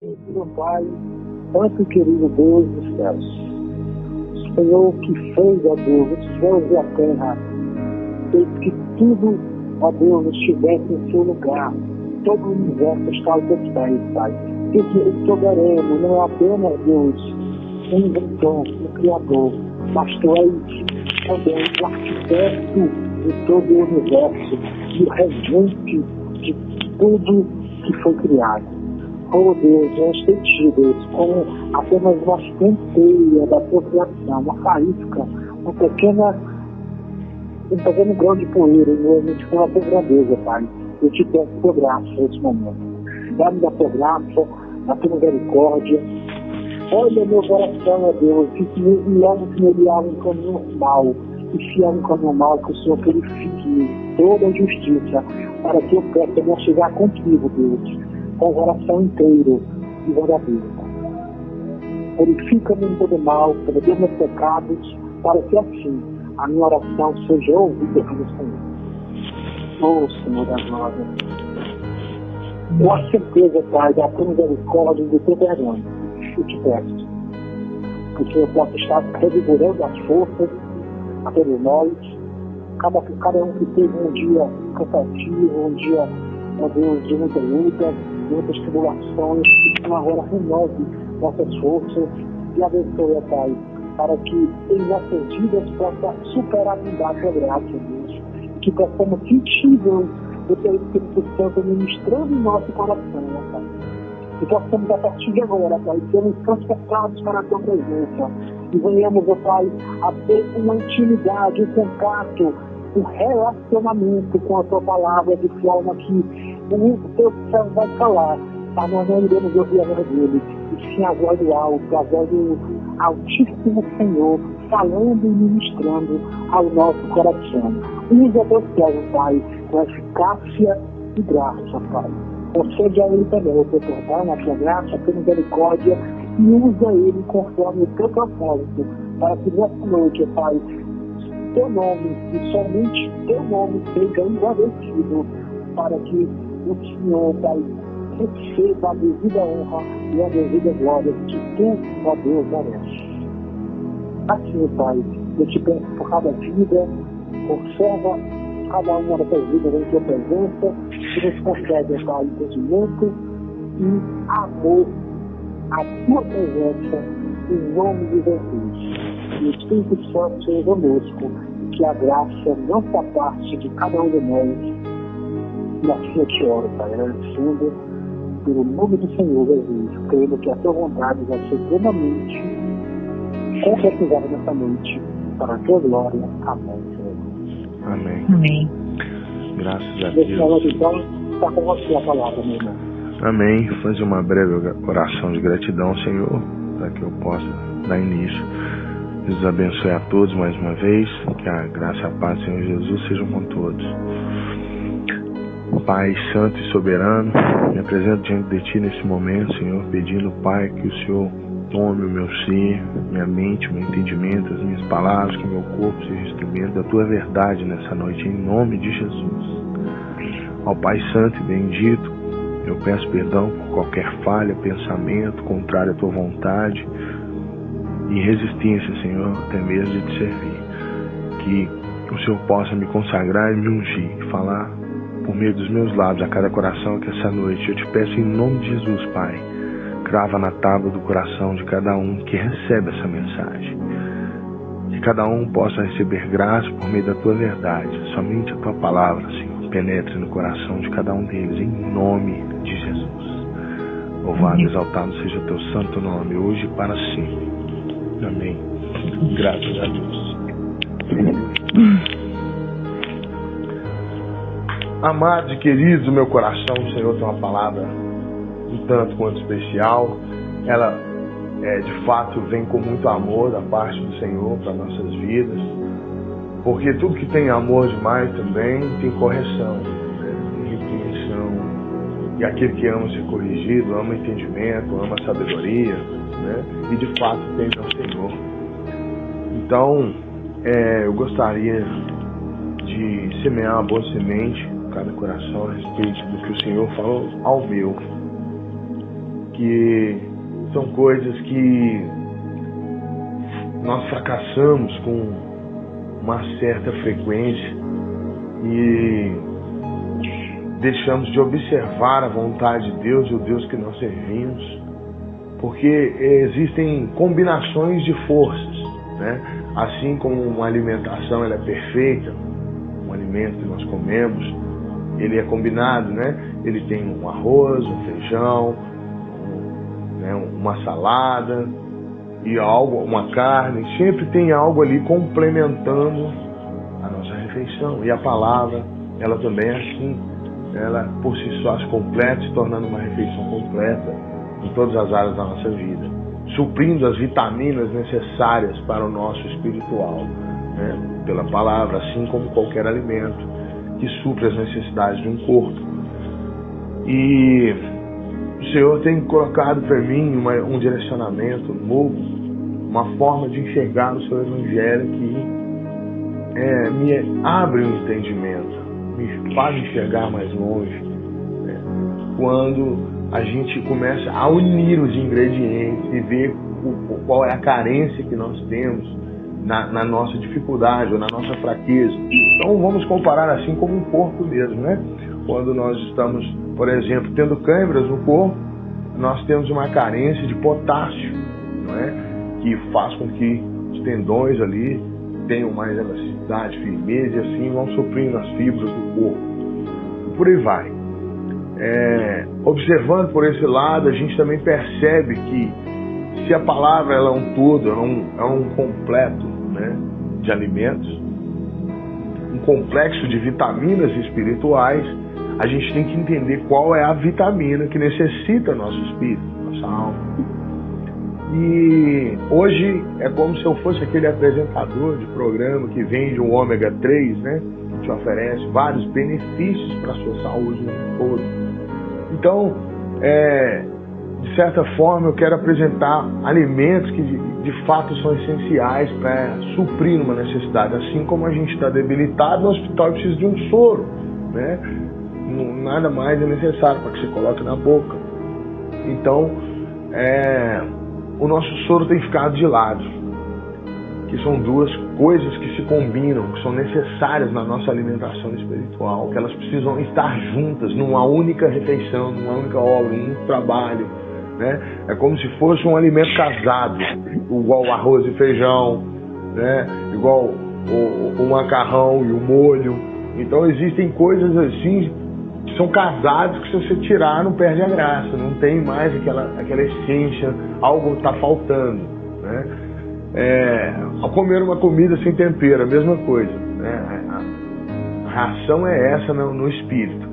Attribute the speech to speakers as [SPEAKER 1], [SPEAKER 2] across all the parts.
[SPEAKER 1] Meu Pai, Santo e querido Deus dos céus, Senhor que fez, ó Deus, os céus e a terra, fez que tudo, ó Deus, estivesse em seu lugar, todo o universo está aos teus pés, Pai. Tu que és soberano, não é apenas Deus, um inventor, um criador, mas tu és também o arquiteto de todo o universo e o regente de tudo que foi criado. Oh Deus, eu estou te, Deus, como apenas uma centelha da tua criação, uma faísca, um pequeno grão de poeira, realmente com a tua grandeza, Pai. Eu te peço tua graça nesse momento. Dá-me da tua graça, da tua misericórdia. Olha meu coração, ó Deus, que me leve em caminho mal, e se há um caminho mal, que o Senhor purifique toda a justiça, para que eu possa me chegar contigo, Deus, com o coração inteiro e verdadeiro. Purifica-me em todo mal, perdoa meus pecados, para que assim a minha oração seja ouvida pelo Senhor. Oh Senhor da glória, com a certeza, Pai, da tua misericórdia e do teu perdão, eu te peço que o Senhor possa estar revigorando as forças a todos nós, cada um que teve um dia cansativo, um dia, ó Deus, de muita luta, de muitas tribulações, que tu agora renove nossas forças e abençoe, Pai, para que em nossas vidas possa superar a tua graça, Deus, que possamos sentir, Deus, o teu Espírito Santo ministrando em nosso coração, Pai. E possamos, a partir de agora, Pai, sermos transportados para a tua presença. E venhamos, ó Pai, a ter uma intimidade, um contato, um relacionamento com a tua palavra, de forma que o teu céu vai falar, mas nós não iremos ouvir a voz dele, e sim a voz do alto, a voz do Altíssimo Senhor, falando e ministrando ao nosso coração. Usa teu servo, Pai, com eficácia e graça, Pai. Concede a ele também o teu perdão, a tua graça, a tua misericórdia, e usa ele conforme o teu propósito, para que nessa noite, Pai, teu nome e somente teu nome seja engrandecido, para que o Senhor, Pai, receba a devida honra e a devida glória que tu, ó Deus, merece. Assim, Pai, eu te peço por cada vida, conserva cada uma dessas vidas em tua presença, e nos concede, Pai, entendimento e amor à tua presença, em nome de Jesus. E o Espírito Santo seja conosco, que a graça não se aparte de cada um de nós. E assim eu te oro, Pai, agradecendo pelo nome do Senhor Jesus, crendo que a tua vontade vai ser plenamente concretizada nessa noite, para a tua glória. Amém, Senhor.
[SPEAKER 2] Amém.
[SPEAKER 3] Amém.
[SPEAKER 2] Graças a Deus.
[SPEAKER 1] Então, está com você a palavra, meu irmão.
[SPEAKER 2] Amém. Fazer uma breve oração de gratidão, Senhor, para que eu possa dar início. Deus abençoe a todos mais uma vez. Que a graça e a paz do Senhor Jesus sejam com todos. Pai santo e soberano, me apresento diante de Ti nesse momento, Senhor, pedindo, Pai, que o Senhor tome o meu ser, minha mente, o meu entendimento, as minhas palavras, que o meu corpo seja instrumento da Tua verdade nessa noite, em nome de Jesus. Ó Pai santo e bendito, eu peço perdão por qualquer falha, pensamento contrário à Tua vontade e resistência, Senhor, até mesmo de Te servir. Que o Senhor possa me consagrar e me ungir, e falar por meio dos meus lábios a cada coração que essa noite eu te peço em nome de Jesus, Pai, crava na tábua do coração de cada um que recebe essa mensagem. Que cada um possa receber graça por meio da Tua verdade, somente a Tua palavra, Senhor, penetre no coração de cada um deles, em nome de Jesus. Louvado e exaltado seja o Teu santo nome, hoje e para sempre. Amém. Graças a Deus. Amados e queridos do meu coração, o Senhor tem uma palavra um tanto quanto especial. Ela, de fato, vem com muito amor da parte do Senhor para nossas vidas. Porque tudo que tem amor demais também tem correção, né? Tem repreensão. E aquele que ama ser corrigido, ama entendimento, ama sabedoria, né? E de fato tem o Senhor. Então, eu gostaria de semear uma boa semente cada coração a respeito do que o Senhor falou ao meu. que são coisas que nós fracassamos com uma certa frequência e deixamos de observar a vontade de Deus e o Deus que nós servimos, porque existem combinações de forças, né? Assim como uma alimentação ela é perfeita, um alimento que nós comemos, ele é combinado, né? Ele tem um arroz, um feijão, uma salada e algo, uma carne, sempre tem algo ali complementando a nossa refeição. E a palavra, ela também é assim, ela por si só se completa, se tornando uma refeição completa em todas as áreas da nossa vida, suprindo as vitaminas necessárias para o nosso espiritual, né? Pela palavra, assim como qualquer alimento que supre as necessidades de um corpo. E o Senhor tem colocado para mim um direcionamento novo, uma forma de enxergar o seu Evangelho que me abre um entendimento, me faz enxergar mais longe, né? Quando a gente começa a unir os ingredientes e ver qual é a carência que nós temos na nossa dificuldade ou na nossa fraqueza. Então vamos comparar assim como um corpo mesmo, né? Quando nós estamos, por exemplo, tendo câimbras no corpo, nós temos uma carência de potássio, não é? Que faz com que os tendões ali tenham mais elasticidade, firmeza e assim vão suprindo as fibras do corpo. E por aí vai. Observando por esse lado, a gente também percebe que se a palavra ela é um todo, é um completo, né, de alimentos, um complexo de vitaminas espirituais, a gente tem que entender qual é a vitamina que necessita nosso espírito, nossa alma. E hoje é como se eu fosse aquele apresentador de programa que vende um ômega 3, né, que te oferece vários benefícios para a sua saúde no todo. Então, de certa forma, eu quero apresentar alimentos que de fato são essenciais para suprir uma necessidade. Assim como a gente está debilitado no hospital e precisa de um soro, né? Nada mais é necessário para que você coloque na boca. Então, o nosso soro tem ficado de lado, que são duas coisas que se combinam, que são necessárias na nossa alimentação espiritual, que elas precisam estar juntas numa única refeição, numa única obra, num único trabalho, né? É como se fosse um alimento casado, igual o arroz e feijão, né? Igual o macarrão e o molho. Então existem coisas assim que são casados que se você tirar não perde a graça, não tem mais aquela essência, algo está faltando, né? Ao comer uma comida sem tempero, a mesma coisa, né? A reação é essa no espírito.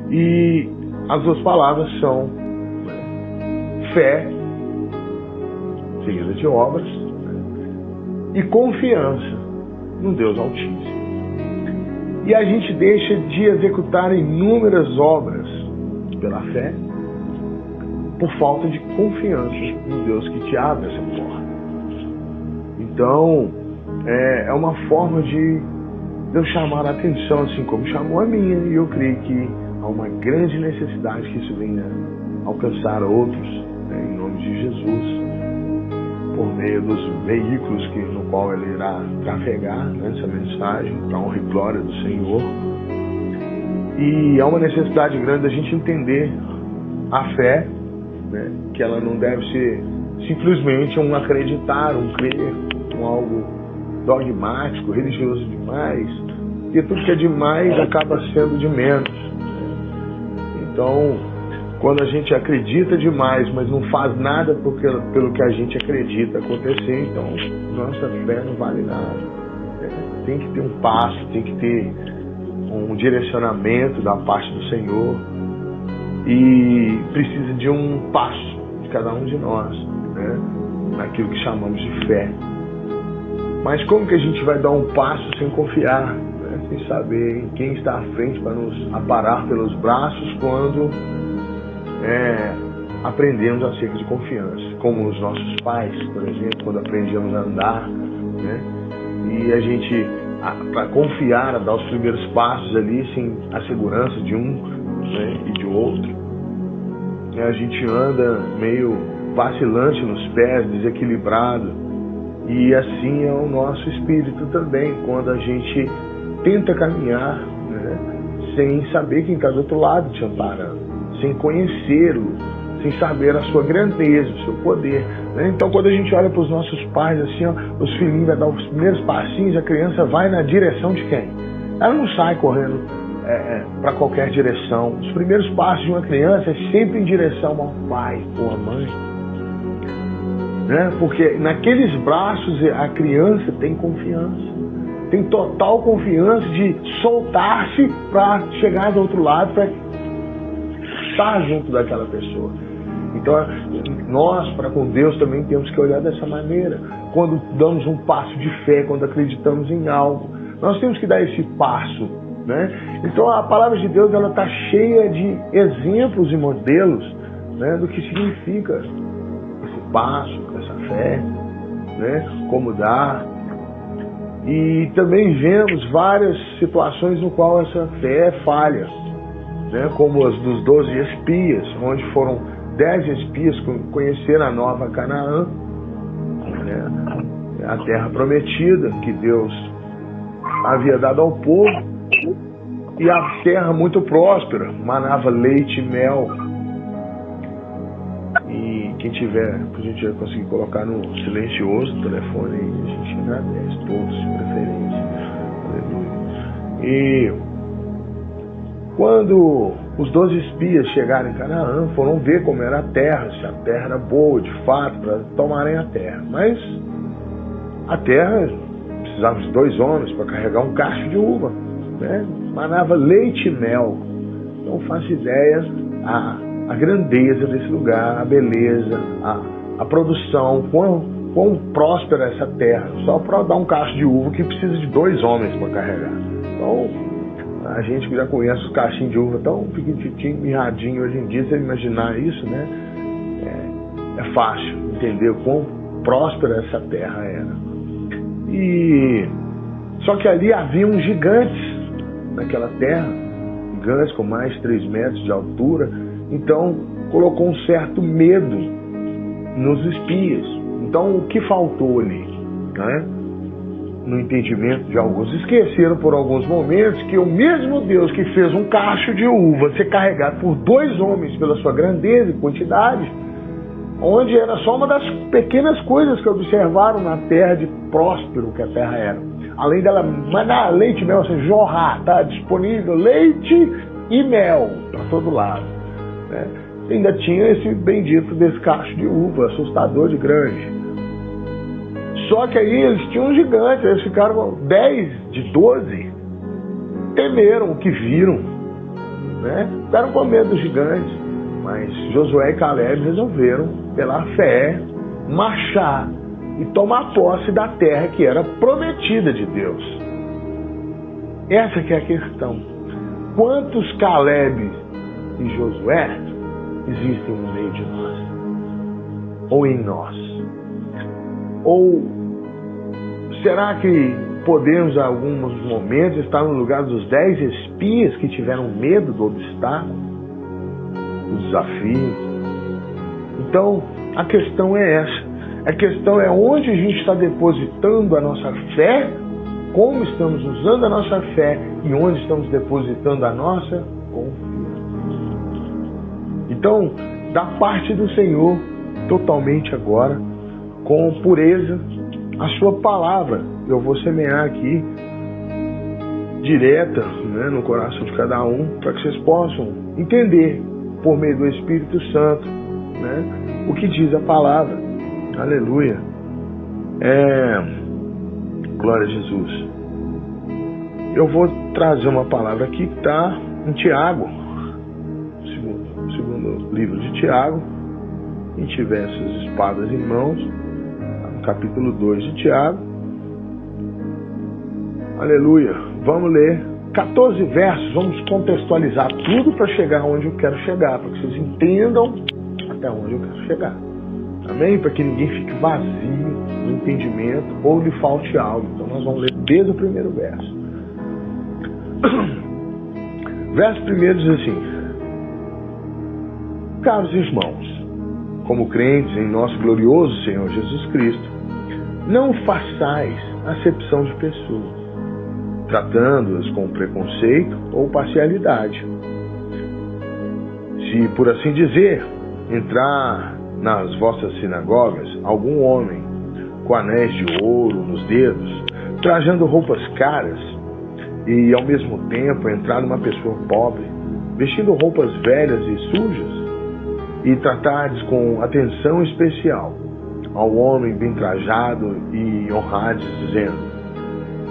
[SPEAKER 2] E as duas palavras são, né, fé, seguida de obras, né, e confiança no Deus Altíssimo. E a gente deixa de executar inúmeras obras pela fé por falta de confiança no Deus que te abre essa porta. Então, é uma forma de eu chamar a atenção, assim como chamou a minha, e eu creio que há uma grande necessidade que isso venha alcançar outros, né, em nome de Jesus, por meio dos veículos no qual ele irá trafegar, né, essa mensagem, para a honra e glória do Senhor. E há uma necessidade grande da gente entender a fé, né, que ela não deve ser simplesmente um acreditar, um crer, algo dogmático, religioso demais, porque tudo que é demais acaba sendo de menos. Então, quando a gente acredita demais, mas não faz nada pelo que a gente acredita acontecer, então nossa fé não vale nada. Tem que ter um passo, tem que ter um direcionamento da parte do Senhor, e precisa de um passo de cada um de nós, né, naquilo que chamamos de fé. Mas como que a gente vai dar um passo sem confiar, né? Sem saber em quem está à frente para nos aparar pelos braços quando aprendemos acerca de confiança? Como os nossos pais, por exemplo, quando aprendíamos a andar, né? E a gente, para confiar, a dar os primeiros passos ali, sem a segurança de um, né, e de outro. A gente anda meio vacilante nos pés, desequilibrado. E assim é o nosso espírito também, quando a gente tenta caminhar, né, sem saber quem está do outro lado te amparando, sem conhecê-lo, sem saber a sua grandeza, o seu poder, né? Então, quando a gente olha para os nossos pais, assim, ó, os filhinhos vai dar os primeiros passinhos, a criança vai na direção de quem? Ela não sai correndo para qualquer direção. Os primeiros passos de uma criança é sempre em direção ao pai ou à mãe, né? Porque naqueles braços a criança tem confiança, tem total confiança de soltar-se para chegar do outro lado, para estar junto daquela pessoa. Então, nós, para com Deus, também temos que olhar dessa maneira. Quando damos um passo de fé, quando acreditamos em algo, nós temos que dar esse passo, né? Então, a palavra de Deus está cheia de exemplos e modelos, né, do que significa esse passo, essa fé, né, como dar. E também vemos várias situações no qual essa fé falha, né, como as dos 12 espias, onde foram 10 espias conheceram a nova Canaã, né, a terra prometida que Deus havia dado ao povo, e a terra muito próspera, manava leite e mel. E quem tiver, a gente vai conseguir colocar no silencioso o telefone aí, a gente agradece todos de preferência. Aleluia. E quando os 12 espias chegaram em Canaã, foram ver como era a terra, se a terra era boa de fato para tomarem a terra. Mas a terra precisava de 2 homens para carregar um cacho de uva, né? Manava leite e mel. Não faço ideia a grandeza desse lugar, a beleza, a produção, quão próspera essa terra, só para dar um cacho de uva que precisa de 2 homens para carregar. Então, a gente que já conhece os cachinhos de uva tão pequenininho, mirradinho hoje em dia, se imaginar isso, né? É fácil entender o quão próspera essa terra era. E só que ali haviam gigantes naquela terra, gigantes com mais de 3 metros de altura. Então colocou um certo medo nos espias. Então o que faltou ali, né? No entendimento de alguns, esqueceram por alguns momentos que o mesmo Deus que fez um cacho de uva ser carregado por 2 homens pela sua grandeza e quantidade, onde era só uma das pequenas coisas que observaram na terra de próspero que a terra era. Além dela mandar leite e mel, assim, jorrar, tá disponível leite e mel para todo lado, né? Ainda tinha esse bendito desse cacho de uva, assustador de grande. Só que aí eles tinham um gigante, eles ficaram 10 de 12, temeram o que viram, né? Ficaram com medo dos gigantes, mas Josué e Caleb resolveram, pela fé, marchar e tomar posse da terra que era prometida de Deus. Essa que é a questão. Quantos Caleb e Josué existem no meio de nós? Ou em nós? Ou será que podemos, em alguns momentos, estar no lugar dos 10 espias que tiveram medo do obstáculo, do desafio? Então, a questão é essa. A questão é onde a gente está depositando a nossa fé, como estamos usando a nossa fé e onde estamos depositando a nossa confiança. Então, da parte do Senhor, totalmente agora, com pureza, a sua palavra. Eu vou semear aqui, direta, né, no coração de cada um, para que vocês possam entender, por meio do Espírito Santo, né, o que diz a palavra. Aleluia. Glória a Jesus. Eu vou trazer uma palavra aqui que está em Tiago, segundo livro de Tiago. Quem tiver essas espadas em mãos, no capítulo 2 de Tiago. Aleluia. Vamos ler 14 versos, vamos contextualizar tudo para chegar onde eu quero chegar, para que vocês entendam até onde eu quero chegar. Amém? Para que ninguém fique vazio no entendimento ou lhe falte algo. Então nós vamos ler desde o primeiro verso. Verso primeiro diz assim: Caros irmãos, como crentes em nosso glorioso Senhor Jesus Cristo, não façais acepção de pessoas, tratando-as com preconceito ou parcialidade. Se, por assim dizer, entrar nas vossas sinagogas algum homem com anéis de ouro nos dedos, trajando roupas caras, e ao mesmo tempo entrar numa pessoa pobre, vestindo roupas velhas e sujas, e tratardes com atenção especial ao homem bem trajado e honrades, dizendo: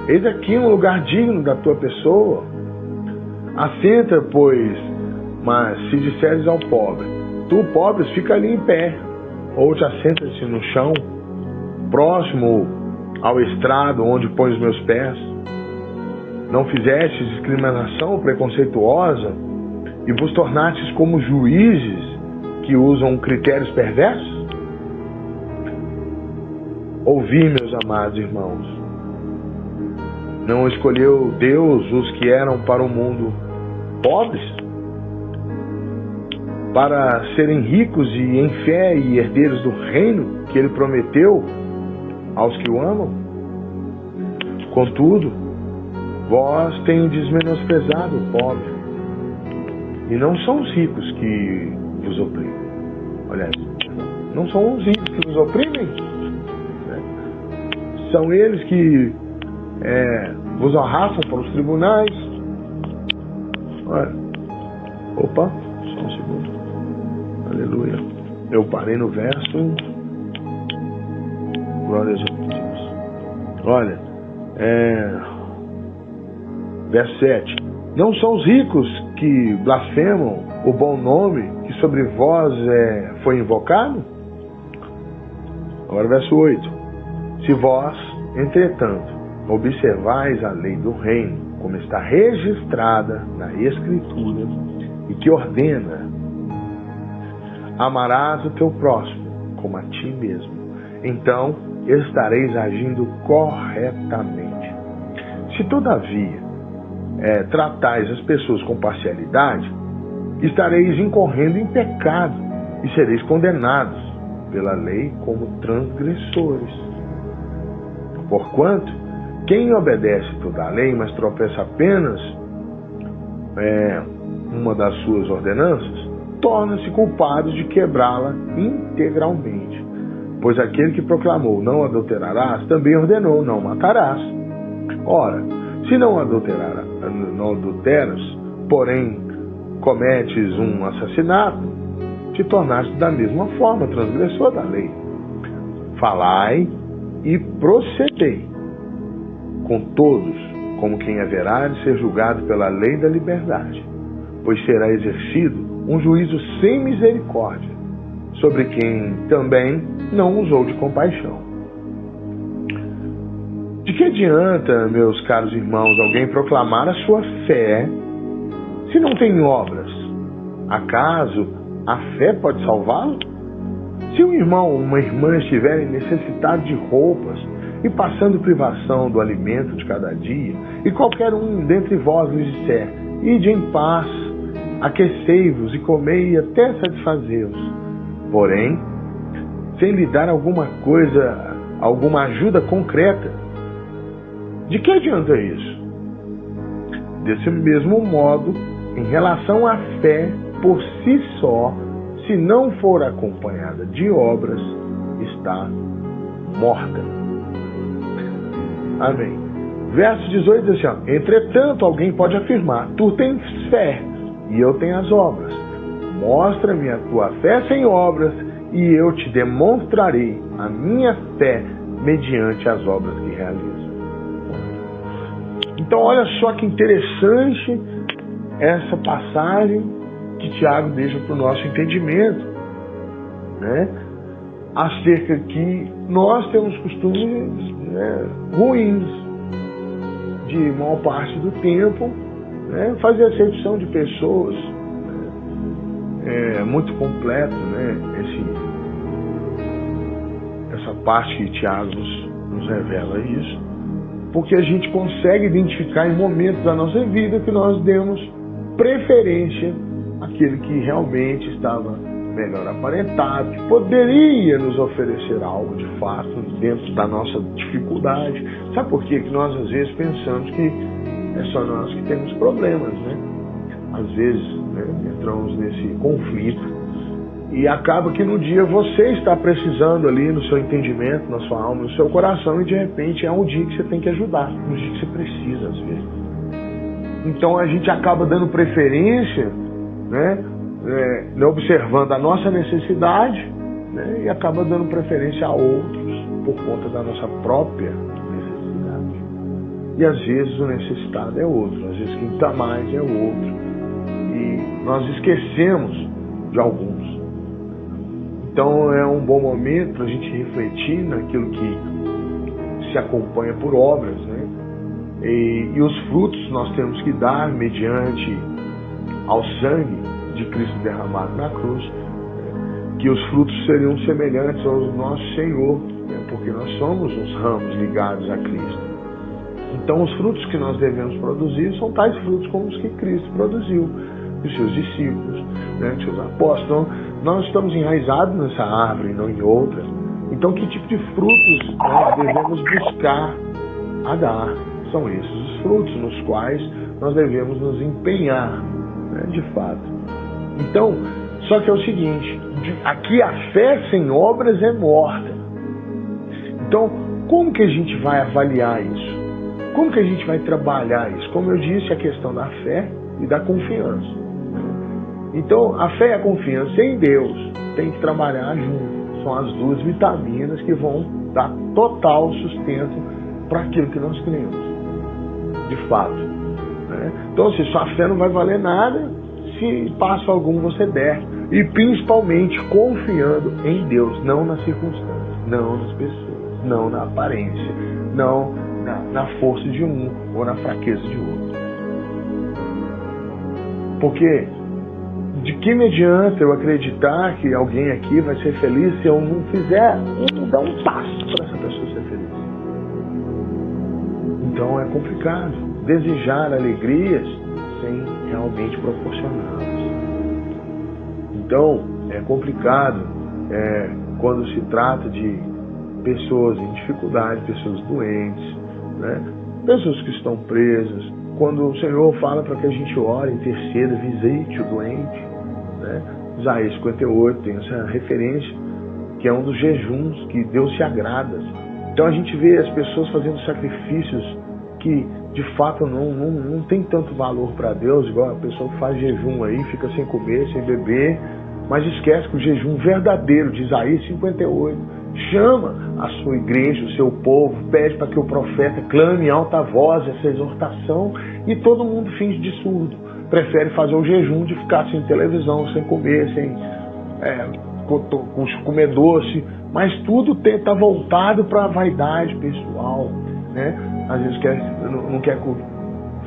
[SPEAKER 2] eis aqui um lugar digno da tua pessoa. Assenta, pois, mas se disseres ao pobre: tu, pobres, fica ali em pé, ou te assentas-te no chão, próximo ao estrado onde põe os meus pés, não fizestes discriminação preconceituosa e vos tornastes como juízes que usam critérios perversos? Ouvi, meus amados irmãos, não escolheu Deus os que eram para o mundo pobres, para serem ricos e em fé e herdeiros do reino que Ele prometeu aos que o amam? Contudo, vós tendes menosprezado o pobre, e não são os ricos que vos oprimem. Olha, não são os ricos que vos oprimem, né? São eles que vos arrastam para os tribunais. Olha, opa, só um segundo. Aleluia. Eu parei no verso. Glórias a Deus. Olha, verso 7. Não são os ricos que blasfemam o bom nome que sobre vós foi invocado? Agora verso 8. Se vós, entretanto, observais a lei do reino, como está registrada na Escritura, e que ordena: amarás o teu próximo como a ti mesmo, então estareis agindo corretamente. Se todavia tratais as pessoas com parcialidade, estareis incorrendo em pecado e sereis condenados pela lei como transgressores. Porquanto, quem obedece toda a lei, mas tropeça apenas uma das suas ordenanças, torna-se culpado de quebrá-la integralmente. Pois aquele que proclamou: não adulterarás, também ordenou: não matarás. Ora, se não adulteras, porém cometes um assassinato, te tornaste da mesma forma transgressor da lei. Falai e procedei com todos, como quem haverá de ser julgado pela lei da liberdade, pois será exercido um juízo sem misericórdia sobre quem também não usou de compaixão. De que adianta, meus caros irmãos, alguém proclamar a sua fé se não tem obras? Acaso a fé pode salvá-lo? Se um irmão ou uma irmã estiverem necessitados de roupas e passando privação do alimento de cada dia, e qualquer um dentre vós lhes disser: ide em paz, aquecei-vos e comei até satisfazê-los, porém, sem lhe dar alguma ajuda concreta, de que adianta isso? Desse mesmo modo, em relação à fé por si só, se não for acompanhada de obras, está morta. Amém. Verso 18 diz assim: entretanto, alguém pode afirmar: tu tens fé e eu tenho as obras. Mostra-me a tua fé sem obras, e eu te demonstrarei a minha fé mediante as obras que realizo. Então, olha só que interessante essa passagem que Tiago deixa para o nosso entendimento, né? Acerca que nós temos costumes ruins de maior parte do tempo, né? Fazer acepção de pessoas, é muito completo, né? Essa parte que Tiago nos revela isso, porque a gente consegue identificar em momentos da nossa vida que nós demos preferência àquele que realmente estava melhor aparentado, que poderia nos oferecer algo de fato dentro da nossa dificuldade. Sabe por quê? Que nós às vezes pensamos que é só nós que temos problemas, né? Às vezes, né, entramos nesse conflito e acaba que no dia você está precisando ali no seu entendimento, na sua alma, no seu coração, e de repente é um dia que você tem que ajudar, um dia que você precisa às vezes. Então a gente acaba dando preferência, né, observando a nossa necessidade, né, e acaba dando preferência a outros por conta da nossa própria necessidade. E às vezes o necessitado é outro, às vezes quem está mais é outro. E nós esquecemos de alguns. Então é um bom momento para a gente refletir naquilo que se acompanha por obras, né? E os frutos nós temos que dar mediante ao sangue de Cristo derramado na cruz, que os frutos seriam semelhantes ao nosso Senhor, né? Porque nós somos os ramos ligados a Cristo. Então os frutos que nós devemos produzir são tais frutos como os que Cristo produziu, os seus discípulos, né, os seus apóstolos. Então, nós estamos enraizados nessa árvore, não em outra. Então, que tipo de frutos nós devemos buscar a dar? São esses os frutos nos quais nós devemos nos empenhar, né, de fato. Então, só que é o seguinte, aqui a fé sem obras é morta. Então, como que a gente vai avaliar isso? Como que a gente vai trabalhar isso? Como eu disse, a questão da fé e da confiança. Então, a fé e a confiança em Deus tem que trabalhar junto. São as duas vitaminas que vão dar total sustento para aquilo que nós cremos, de fato, né? Então, assim, sua fé não vai valer nada se passo algum você der. E principalmente confiando em Deus, não nas circunstâncias, não nas pessoas, não na aparência, não na força de um ou na fraqueza de outro. Porque de que me adianta eu acreditar que alguém aqui vai ser feliz se eu não fizer, não dar um passo para essa pessoa ser feliz? Então é complicado desejar alegrias sem realmente proporcioná-las. Então é complicado quando se trata de pessoas em dificuldade, pessoas doentes, né? Pessoas que estão presas. Quando o Senhor fala para que a gente ore, interceda, visite o doente, né? Isaías 58 tem essa referência, que é um dos jejuns que Deus se agrada. Então a gente vê as pessoas fazendo sacrifícios que de fato não tem tanto valor para Deus, igual a pessoa que faz jejum aí, fica sem comer, sem beber, mas esquece que o jejum verdadeiro de Isaías 58 chama a sua igreja, o seu povo, pede para que o profeta clame em alta voz essa exortação, e todo mundo finge de surdo. Prefere fazer o jejum de ficar sem televisão, sem comer, sem comer doce, mas tudo está voltado para a vaidade pessoal, né? Às vezes não quer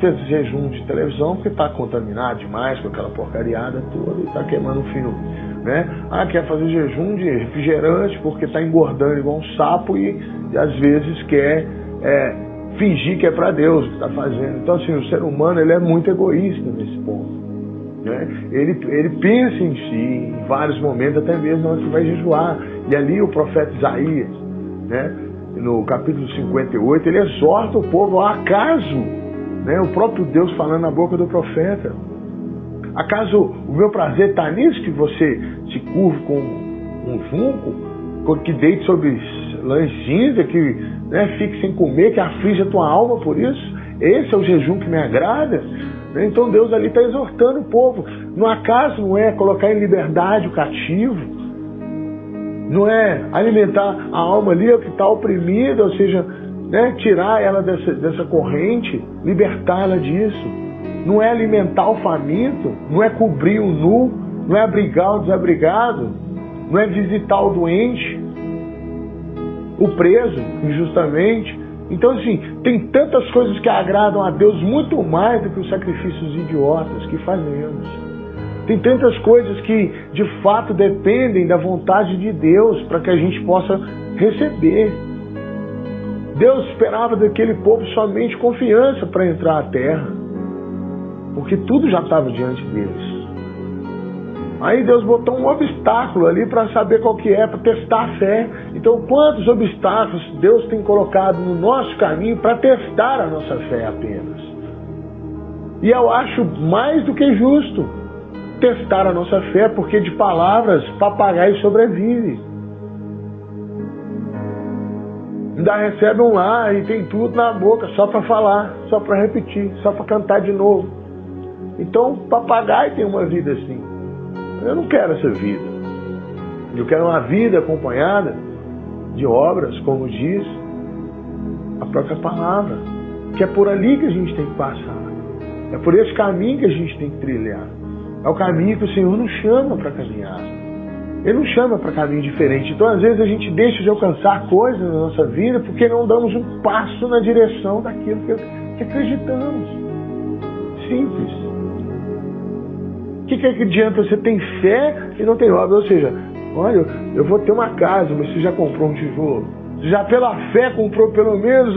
[SPEAKER 2] fazer jejum de televisão porque está contaminado demais com aquela porcariada toda e está queimando o filme, né? Quer fazer jejum de refrigerante porque está engordando igual um sapo e às vezes quer fingir que é para Deus que está fazendo. Então, assim, o ser humano ele é muito egoísta nesse ponto, né? Ele pensa em si, em vários momentos, até mesmo na hora que vai jejuar. E ali o profeta Isaías, né, no capítulo 58, ele exorta o povo: acaso, né, o próprio Deus falando na boca do profeta, acaso o meu prazer está nisso, que você se curve com um junco, que deite sobre lãs cinza, que, né, fique sem comer, que aflige a tua alma por isso? Esse é o jejum que me agrada? Então Deus ali está exortando o povo. No acaso não é colocar em liberdade o cativo? Não é alimentar a alma ali que está oprimida, ou seja, né, tirar ela dessa corrente, libertá-la disso? Não é alimentar o faminto, não é cobrir o nu, não é abrigar o desabrigado, não é visitar o doente, o preso, injustamente. Então, assim, tem tantas coisas que agradam a Deus muito mais do que os sacrifícios idiotas que fazemos. Tem tantas coisas que, de fato, dependem da vontade de Deus para que a gente possa receber. Deus esperava daquele povo somente confiança para entrar à terra, porque tudo já estava diante deles. Aí Deus botou um obstáculo ali para saber qual que é, para testar a fé. Então, quantos obstáculos Deus tem colocado no nosso caminho para testar a nossa fé apenas? E eu acho mais do que justo testar a nossa fé, porque de palavras papagaio sobrevive. Ainda recebe um lá e tem tudo na boca só para falar, só para repetir, só para cantar de novo. Então, papagaio tem uma vida assim. Eu não quero essa vida. Eu quero uma vida acompanhada de obras, como diz a própria palavra. Que é por ali que a gente tem que passar. É por esse caminho que a gente tem que trilhar. É o caminho que o Senhor nos chama para caminhar. Ele nos chama para caminho diferente. Então, às vezes, a gente deixa de alcançar coisas na nossa vida porque não damos um passo na direção daquilo que acreditamos. Simples. O que adianta você ter fé e não tem obra? Ou seja, olha, eu vou ter uma casa, mas você já comprou um tijolo. Você já pela fé comprou pelo menos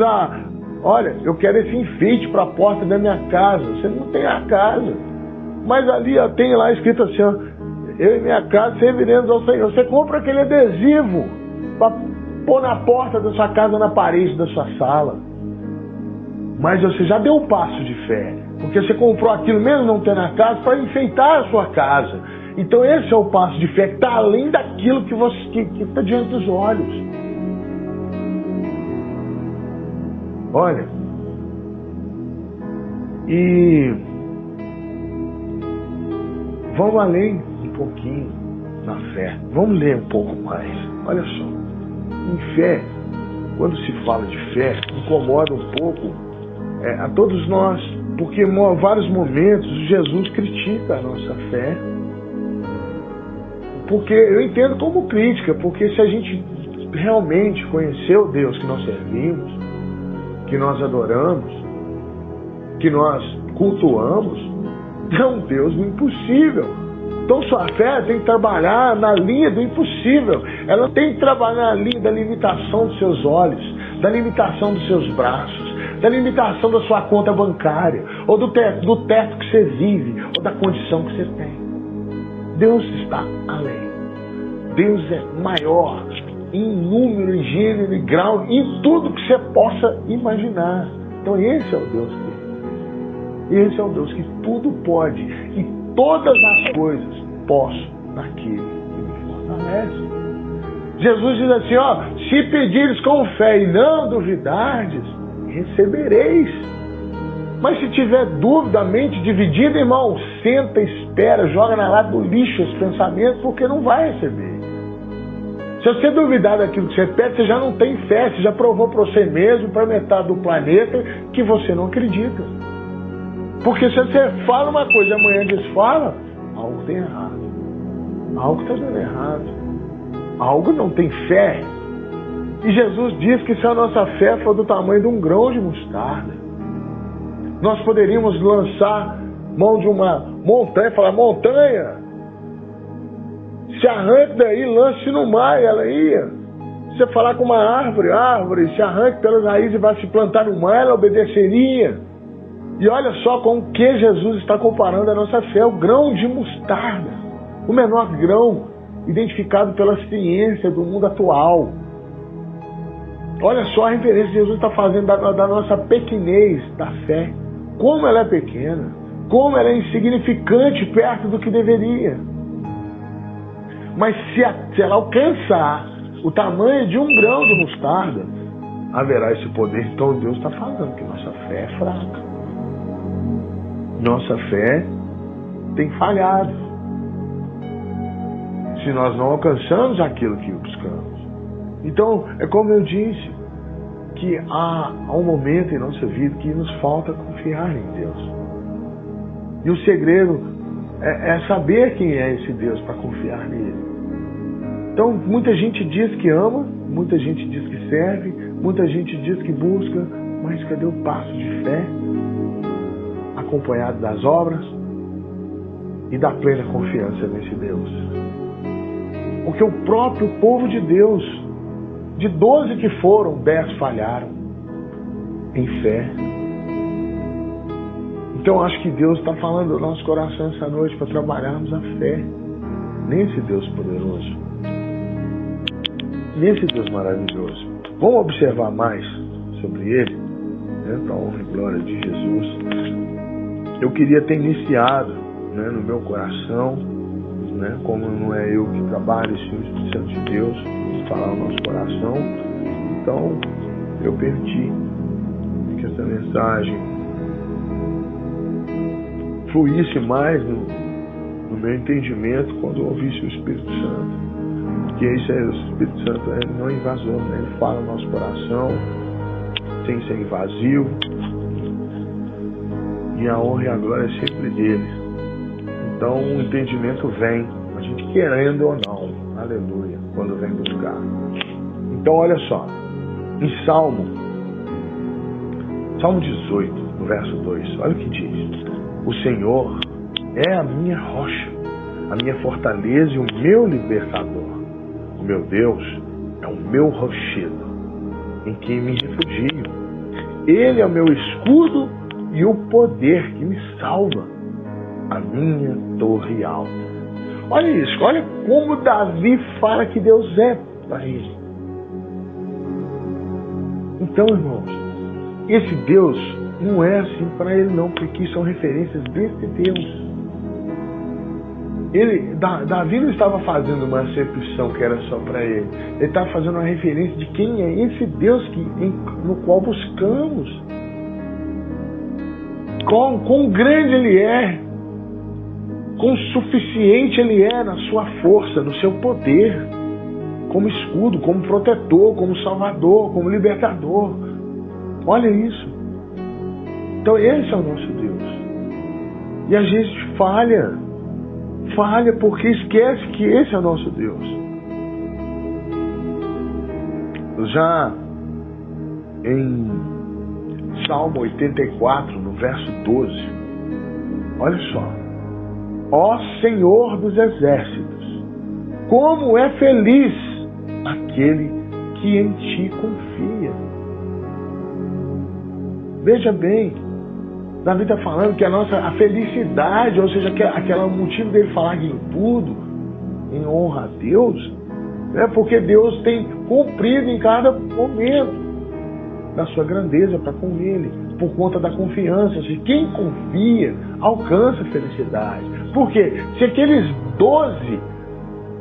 [SPEAKER 2] olha, eu quero esse enfeite para a porta da minha casa. Você não tem a casa. Mas ali tem lá escrito assim, ó, eu e minha casa serviremos ao Senhor. Você compra aquele adesivo para pôr na porta da sua casa, na parede da sua sala. Mas você já deu um passo de fé. Porque você comprou aquilo mesmo não tendo a casa para enfeitar a sua casa. Então esse é o passo de fé que está além daquilo que está diante dos olhos. Olha, e vamos além um pouquinho na fé. Vamos ler um pouco mais. Olha só, em fé, quando se fala de fé, incomoda um pouco a todos nós, porque em vários momentos Jesus critica a nossa fé. Porque eu entendo como crítica, porque se a gente realmente conhecer o Deus que nós servimos, que nós adoramos, que nós cultuamos, é um Deus do impossível. Então sua fé tem que trabalhar na linha do impossível. Ela tem que trabalhar na linha da limitação dos seus olhos, da limitação dos seus braços, da limitação da sua conta bancária, ou do teto que você vive, ou da condição que você tem. Deus está além. Deus é maior em número, em gênero, em grau, em tudo que você possa imaginar. Então esse é o Deus que esse é o Deus que tudo pode, e todas as coisas posso naquele que me fortalece. Jesus diz assim, ó, se pedires com fé e não duvidardes, recebereis. Mas se tiver dúvida, mente dividida, irmão, senta, espera, joga na lata do lixo esse pensamento, porque não vai receber. Se você duvidar daquilo que você pede, você já não tem fé, você já provou para você mesmo, para metade do planeta, que você não acredita. Porque se você fala uma coisa e amanhã desfala, algo tem errado. Algo está dando errado. Algo não tem fé. E Jesus diz que se a nossa fé for do tamanho de um grão de mostarda, nós poderíamos lançar mão de uma montanha e falar, montanha, se arranque daí, lance no mar, e ela ia. Se você falar com uma árvore, se arranque pelas raízes e vai se plantar no mar, ela obedeceria. E olha só com o que Jesus está comparando a nossa fé, o grão de mostarda, o menor grão identificado pela ciência do mundo atual. Olha só a referência que Jesus está fazendo da nossa pequenez da fé, como ela é pequena, como ela é insignificante perto do que deveria. Mas se ela alcançar o tamanho de um grão de mostarda, haverá esse poder. Então Deus está falando que nossa fé é fraca. Nossa fé tem falhado. Se nós não alcançamos aquilo que buscamos. Então, é como eu disse, que há um momento em nossa vida que nos falta confiar em Deus. E o segredo é saber quem é esse Deus para confiar nele. Então, muita gente diz que ama, muita gente diz que serve, muita gente diz que busca, mas cadê o passo de fé? Acompanhado das obras e da plena confiança nesse Deus. Porque o próprio povo de Deus, de 12 que foram, 10 falharam em fé. Então acho que Deus está falando no nosso coração essa noite para trabalharmos a fé. nesse Deus poderoso, nesse Deus maravilhoso. Vamos observar mais sobre Ele, né, para a honra e glória de Jesus. Eu queria ter iniciado, né, no meu coração, né, como não é eu que trabalho, sim o Espírito Santo de Deus, falar no nosso coração. Então, eu permiti que essa mensagem fluísse mais no meu entendimento quando eu ouvisse o Espírito Santo. Porque isso é, o Espírito Santo não é invasor, né? Ele fala no nosso coração, sem ser invasivo. E a honra e a glória é sempre dele. Então o entendimento vem, a gente querendo ou não, aleluia, quando vem buscar. Então olha só, em Salmo 18, no verso 2, olha o que diz: o Senhor é a minha rocha, a minha fortaleza e o meu libertador. O meu Deus é o meu rochedo, em quem me refugio. Ele é o meu escudo e o poder que me salva, a minha torre alta. Olha isso, olha como Davi fala que Deus é para ele. Então, irmãos, esse Deus não é assim para ele não, porque são referências desse Deus. Davi não estava fazendo uma acepção que era só para ele. Ele estava fazendo uma referência de quem é esse Deus no qual buscamos. Quão grande Ele é. Quão suficiente Ele é na sua força, no seu poder. Como escudo, como protetor, como salvador, como libertador. Olha isso. Então esse é o nosso Deus. E a gente falha porque esquece que esse é o nosso Deus. Já em Salmo 84, no verso 12, olha só: ó Senhor dos exércitos, como é feliz aquele que em ti confia. Veja bem, Davi está falando que a felicidade, ou seja, aquele motivo dele falar aquilo tudo em honra a Deus, é porque Deus tem cumprido em cada momento da sua grandeza para com Ele, por conta da confiança. Se quem confia alcança a felicidade. Porque se aqueles 12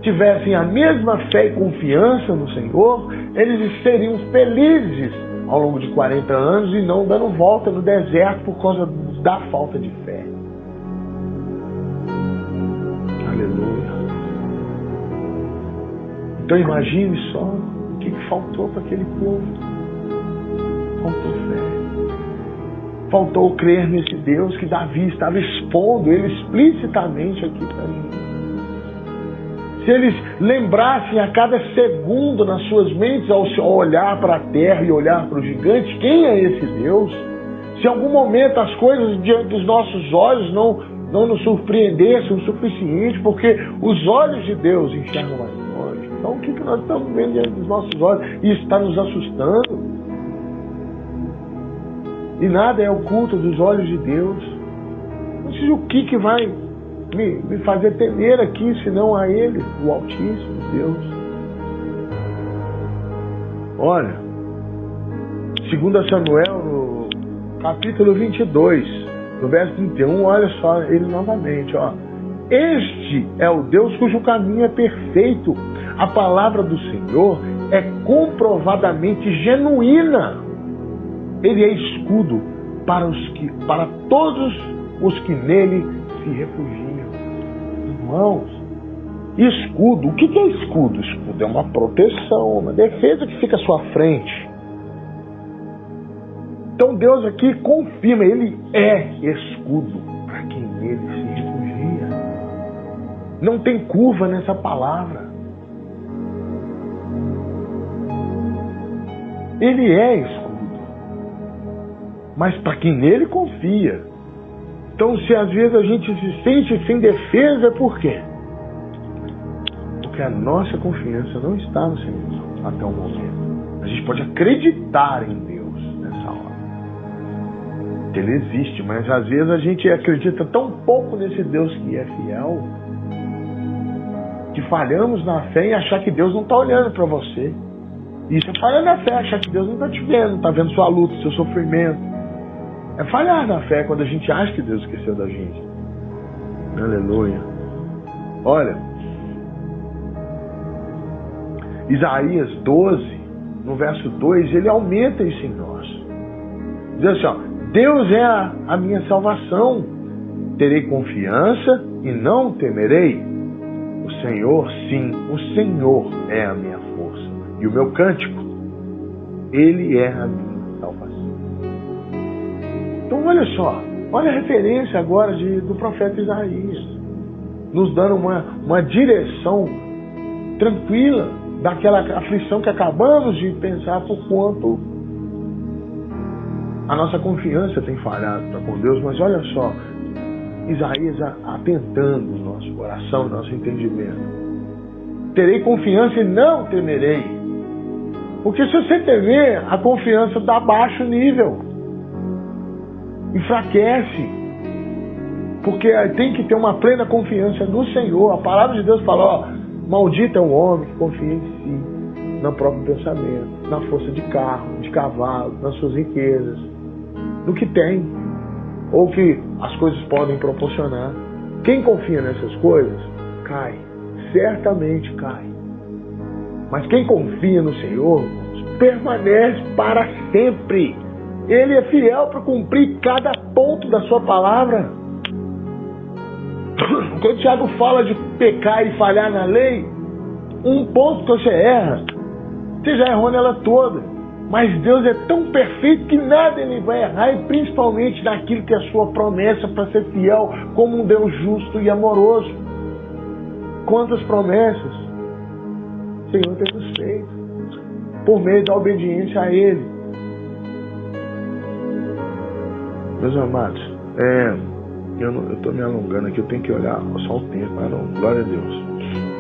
[SPEAKER 2] tivessem a mesma fé e confiança no Senhor, eles seriam felizes ao longo de 40 anos e não dando volta no deserto por causa da falta de fé. Aleluia. Então imagine só o que faltou para aquele povo. Faltou fé. Faltou crer nesse Deus que Davi estava expondo ele explicitamente aqui para mim. Se eles lembrassem a cada segundo nas suas mentes ao olhar para a terra e olhar para o gigante, quem é esse Deus? Se em algum momento as coisas diante dos nossos olhos não nos surpreendessem o suficiente, porque os olhos de Deus enxergam mais longe. Então o que nós estamos vendo diante dos nossos olhos? Isso está nos assustando. E nada é oculto dos olhos de Deus. Não sei o que vai me fazer temer aqui, senão a Ele, o Altíssimo Deus. Olha, 2 Samuel, no capítulo 22, no verso 31, olha só ele novamente, ó. Este é o Deus cujo caminho é perfeito. A palavra do Senhor é comprovadamente genuína. Ele é escudo para todos os que nele se refugiam. Irmãos, escudo, o que é escudo? Escudo é uma proteção, uma defesa que fica à sua frente. Então Deus aqui confirma, Ele é escudo para quem nele se refugia. Não tem curva nessa palavra. Ele é escudo, mas para quem nele confia. Então, se às vezes a gente se sente sem defesa, por quê? Porque a nossa confiança não está no Senhor até o momento. A gente pode acreditar em Deus nessa hora. Ele existe, mas às vezes a gente acredita tão pouco nesse Deus que é fiel, de falhamos na fé e achar que Deus não está olhando para você. Isso é falhar na fé, achar que Deus não está te vendo, não está vendo sua luta, seu sofrimento. É falhar na fé quando a gente acha que Deus esqueceu da gente. Aleluia. Olha, Isaías 12, no verso 2, ele aumenta isso em nós. Diz assim, ó, Deus é a minha salvação, terei confiança e não temerei. O Senhor, sim, o Senhor é a minha força e o meu cântico, Ele é a minha salvação. Então olha só, olha a referência agora do profeta Isaías, nos dando uma direção tranquila daquela aflição que acabamos de pensar por quanto a nossa confiança tem falhado para com Deus. Mas olha só, Isaías atentando o nosso coração, o nosso entendimento. Terei confiança e não temerei. Porque se você temer, a confiança dá baixo nível. Enfraquece. Porque tem que ter uma plena confiança no Senhor. A palavra de Deus fala, ó, maldito é o homem que confia em si, no próprio pensamento, na força de carro, de cavalo, nas suas riquezas, no que tem, ou que as coisas podem proporcionar. Quem confia nessas coisas, cai. Certamente cai. Mas quem confia no Senhor, permanece para sempre. Ele é fiel para cumprir cada ponto da sua palavra. Quando o Tiago fala de pecar e falhar na lei, um ponto que você erra, você já errou nela toda. Mas Deus é tão perfeito que nada Ele vai errar, e principalmente naquilo que é a sua promessa para ser fiel como um Deus justo e amoroso. Quantas promessas o Senhor tem nos feito por meio da obediência a Ele. Meus amados, eu estou me alongando aqui, eu tenho que olhar só o tempo. Glória a Deus.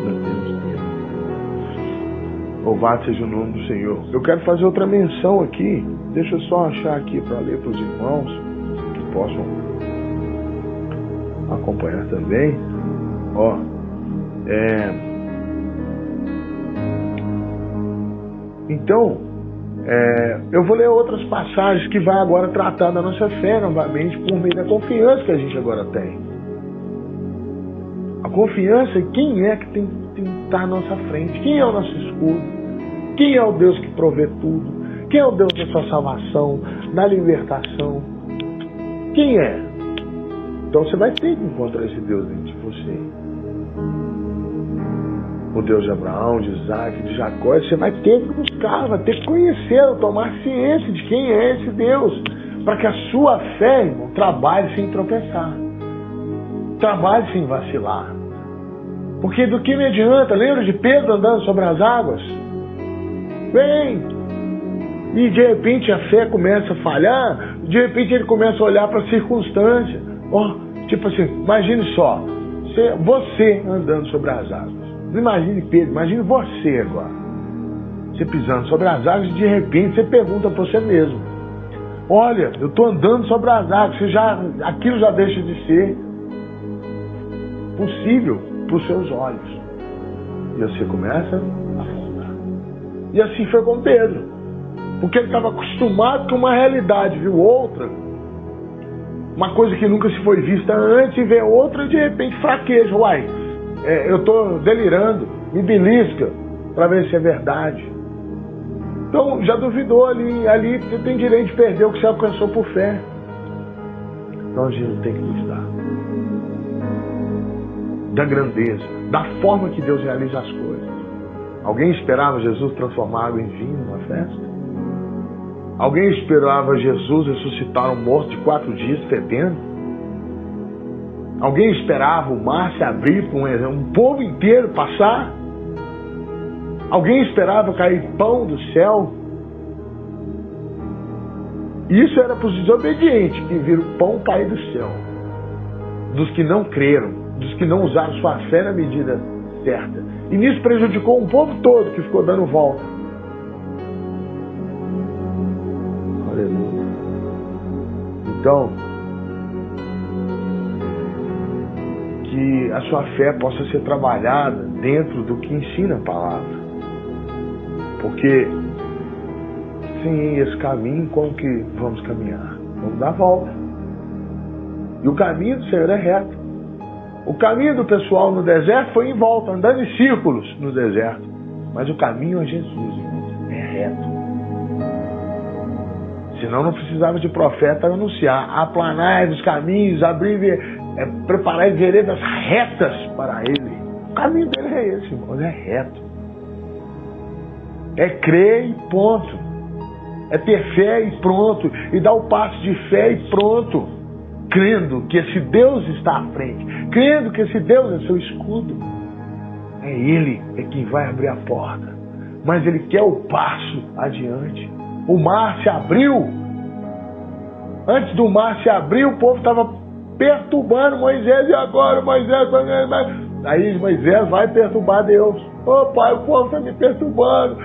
[SPEAKER 2] Nós temos tempo. Louvado seja o nome do Senhor. Eu quero fazer outra menção aqui. Deixa eu só achar aqui para ler para os irmãos que possam acompanhar também. Ó, então, eu vou ler outras passagens que vai agora tratar da nossa fé novamente por meio da confiança que a gente agora tem. A confiança, quem é que tem que estar à nossa frente? Quem é o nosso escudo? Quem é o Deus que provê tudo? Quem é o Deus da sua salvação, da libertação? Quem é? Então você vai ter que encontrar esse Deus dentro de você. O Deus de Abraão, de Isaac, de Jacó. Você vai ter que buscar, vai ter que conhecê-lo, tomar ciência de quem é esse Deus, para que a sua fé, irmão, trabalhe sem tropeçar, trabalhe sem vacilar. Porque do que me adianta? Lembra de Pedro andando sobre as águas? Vem! E de repente a fé começa a falhar, de repente ele começa a olhar para a circunstância. Tipo assim, imagine só, você andando sobre as águas. Não imagine Pedro, imagine você agora. Você pisando sobre as águas e de repente você pergunta para você mesmo: olha, eu estou andando sobre as águas, aquilo já deixa de ser possível para os seus olhos. E você começa a afundar. E assim foi com Pedro. Porque ele estava acostumado com uma realidade, viu outra, uma coisa que nunca se foi vista antes, e vê outra e de repente fraqueja. Uai, eu estou delirando, me belisca para ver se é verdade. Então já duvidou ali você tem direito de perder o que você alcançou por fé. Então a gente tem que duvidar da grandeza, da forma que Deus realiza as coisas. Alguém esperava Jesus transformar água em vinho numa festa? Alguém esperava Jesus ressuscitar um morto de 4 dias fedendo? Alguém esperava o mar se abrir para um povo inteiro passar? Alguém esperava cair pão do céu? Isso era para os desobedientes que viram o pão cair do céu. Dos que não creram, dos que não usaram sua fé na medida certa. E nisso prejudicou um povo todo que ficou dando volta. Aleluia. Então, que a sua fé possa ser trabalhada dentro do que ensina a palavra. Porque sem esse caminho, como que vamos caminhar? Vamos dar a volta. E o caminho do Senhor é reto. O caminho do pessoal no deserto foi em volta, andando em círculos no deserto. Mas o caminho é Jesus, irmãos, é reto. Senão não precisava de profeta anunciar: aplanai os caminhos, preparai veredas retas para ele. O caminho dele é esse, irmãos, é reto. É crer e ponto. É ter fé e pronto. E dar o passo de fé e pronto. Crendo que esse Deus está à frente. Crendo que esse Deus é seu escudo. É Ele quem vai abrir a porta. Mas Ele quer o passo adiante. O mar se abriu. Antes do mar se abrir, o povo estava perturbando Moisés. E agora Moisés vai... Aí Moisés vai perturbar Deus. Ô pai, o povo está me perturbando.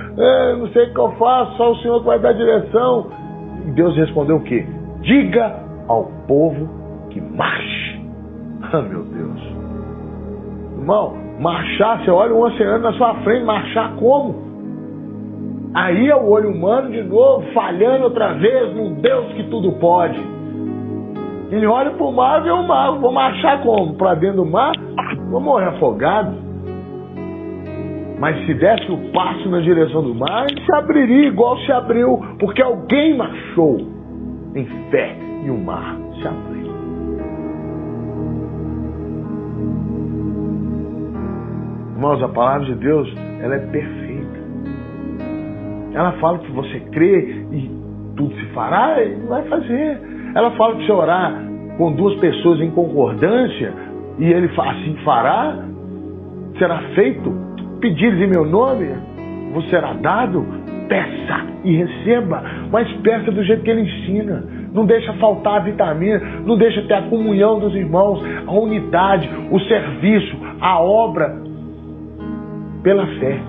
[SPEAKER 2] Não sei o que eu faço, só o Senhor que vai dar direção. E Deus respondeu o quê? Diga ao povo que marche. Ah, meu Deus. Irmão, marchar, você olha um oceano na sua frente, marchar como? Aí é o olho humano de novo, falhando outra vez num Deus que tudo pode. Ele olha para o mar e vê o mar. Vou marchar como? Para dentro do mar? Vou morrer afogado. Mas se desse o passo na direção do mar, ele se abriria igual se abriu, porque alguém marchou em fé e o mar se abriu. Irmãos, a palavra de Deus, ela é perfeita. Ela fala que você crê e tudo se fará, e vai fazer. Ela fala que você orar com duas pessoas em concordância e ele assim fará, será feito. Pedires em meu nome, você será dado. Peça e receba, mas peça do jeito que ele ensina. Não deixa faltar a vitamina, não deixa ter a comunhão dos irmãos, a unidade, o serviço, a obra, pela fé.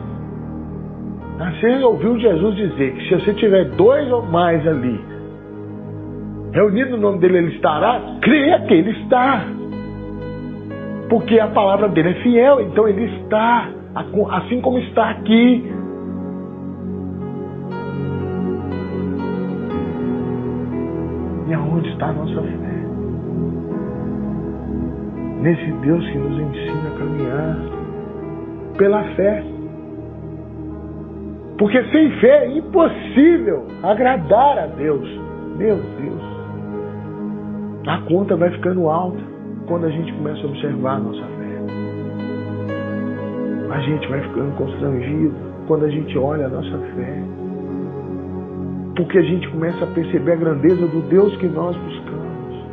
[SPEAKER 2] Você ouviu Jesus dizer que se você tiver dois ou mais ali, reunido no nome dele, ele estará. Creia que ele está, porque a palavra dele é fiel, então ele está, assim como está aqui. E aonde está a nossa fé? Nesse Deus que nos ensina a caminhar pela fé. Porque sem fé é impossível agradar a Deus. Meu Deus. A conta vai ficando alta quando a gente começa a observar a nossa fé. A gente vai ficando constrangido quando a gente olha a nossa fé. Porque a gente começa a perceber a grandeza do Deus que nós buscamos.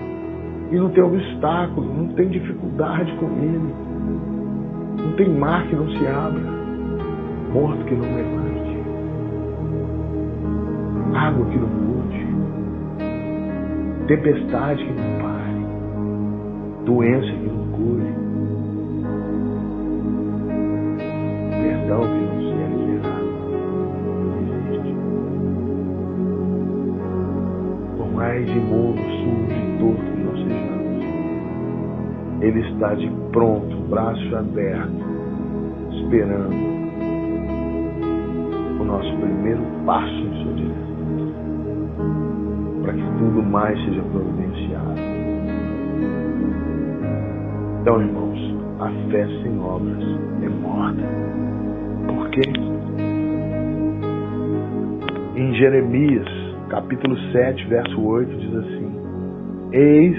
[SPEAKER 2] E não tem obstáculo, não tem dificuldade com Ele. Não tem mar que não se abra, morto que não levante, água que não mude, tempestade que não pare, doença que não cure, perdão que não seja liberado. Não existe. Por mais imundo, sujo e torto que nós sejamos, Ele está de pronto, braço aberto, esperando o nosso primeiro passo em sua direção, para que tudo mais seja providenciado. Então, irmãos, a fé sem obras é morta. Por quê? Em Jeremias, capítulo 7, verso 8, diz assim: eis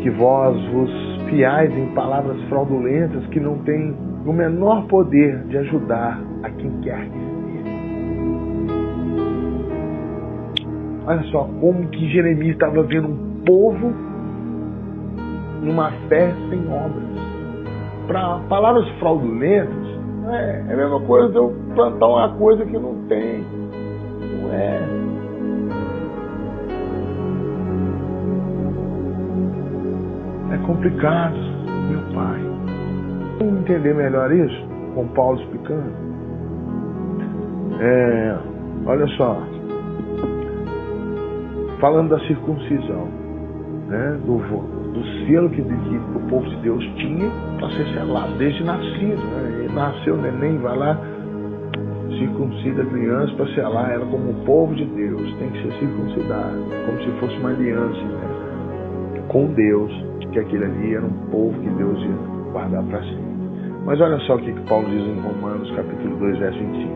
[SPEAKER 2] que vós vos fiais em palavras fraudulentas que não têm o menor poder de ajudar a quem quer que seja. Olha só como que Jeremias estava vendo um povo numa fé sem obras. Para palavras fraudulentas, é a mesma coisa de eu plantar uma coisa que não tem. Não é. É complicado, meu pai. Vamos entender melhor isso? Com Paulo explicando. Olha só. Falando da circuncisão. né, do selo que o povo de Deus tinha para ser selado desde nascido. Né? Ele nasceu, o neném, vai lá, circuncida a criança para selar ela como o povo de Deus. Tem que ser circuncidado, como se fosse uma aliança, né, com Deus, que aquele ali era um povo que Deus ia guardar para sempre. Mas olha só o que Paulo diz em Romanos capítulo 2, verso 25.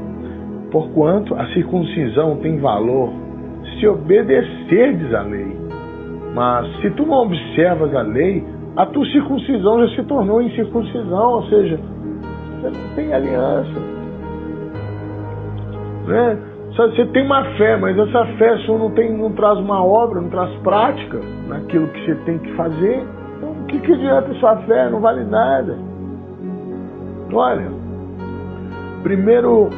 [SPEAKER 2] Porquanto a circuncisão tem valor se obedecerdes à lei. Mas se tu não observas a lei, a tua circuncisão já se tornou incircuncisão, ou seja, você não tem aliança. Né? Você tem uma fé, mas essa fé só não traz uma obra, não traz prática naquilo que você tem que fazer. Então, o que adianta sua fé? Não vale nada. Olha, primeiro,